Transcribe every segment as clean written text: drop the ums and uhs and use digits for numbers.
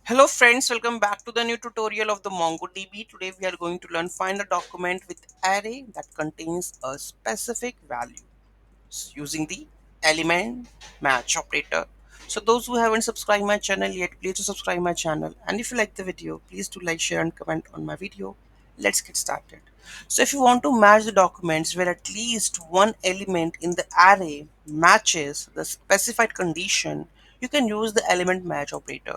Hello friends, welcome back to the new tutorial of the MongoDB. Today we are going to learn find a document with array that contains a specific value using the element match operator. So those who haven't subscribed my channel yet, please to subscribe my channel. And if you like the video, please do like, share and comment on my video. Let's get started. So if you want to match the documents where at least one element in the array matches the specified condition, you can use the element match operator.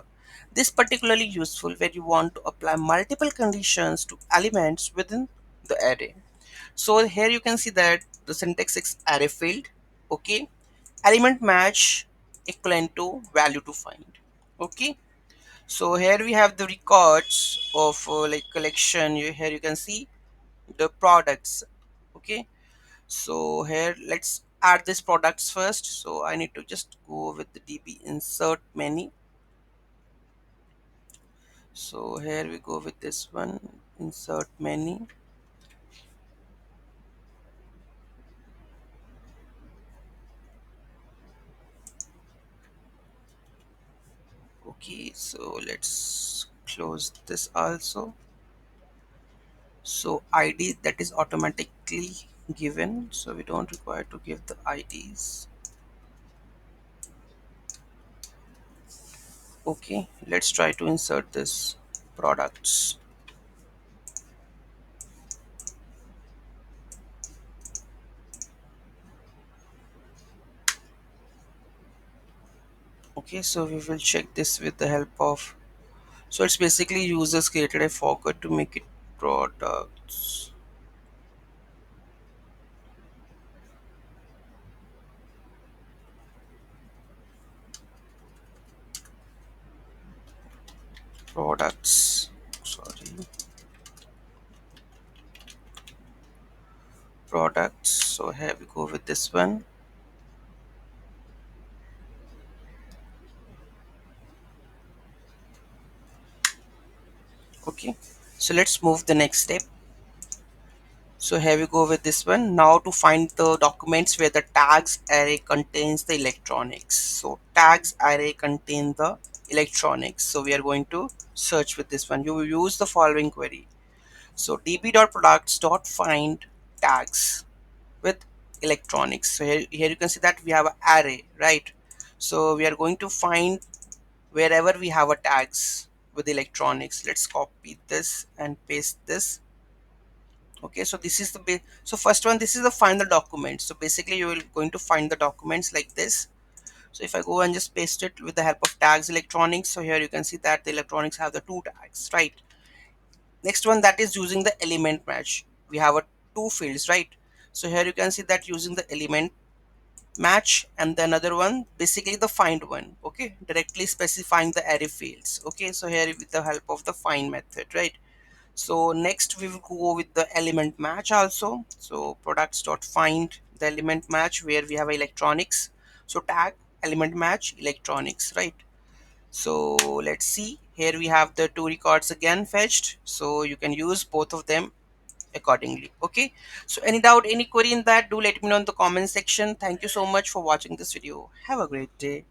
This is particularly useful when you want to apply multiple conditions to elements within the array. So here you can see that the syntax is array field, okay, element match equivalent to value to find, okay. So here we have the records of like collection. Here you can see the products, okay. So here let's add this products first. So I need to just go with the db insert many. So here we go with this one, insert many. Okay, so let's close this also. So id that is automatically given, so we don't require to give the ids. Okay, let's try to insert this products. Okay, so we will check this with the help of, so it's basically users created a forgot to make it products. Products, sorry, products. So here we go with this one. Okay, so let's move the next step. So here we go with this one. Now to find the documents where the tags array contains the electronics. So tags array contain the electronics. So we are going to search with this one. You will use the following query. So db.products.find tags with electronics. So here you can see that we have an array, right? So we are going to find wherever we have a tags with electronics. Let's copy this and paste this. Okay, so this is the so first one, this is the find the document. So basically you will going to find the documents like this. So if I go and just paste it with the help of tags electronics, so here you can see that the electronics have the two tags, right? Next one, that is using the element match. We have a two fields, right? So here you can see that using the element match, and the another one basically the find one, okay, directly specifying the array fields. Okay, so here with the help of the find method, right? So next we will go with the element match also. So products dot find the element match where we have electronics. So tag element match electronics, right? So let's see, here we have the two records again fetched, so you can use both of them accordingly. Okay, so any doubt, any query in that, do let me know in the comment section. Thank you so much for watching this video. Have a great day.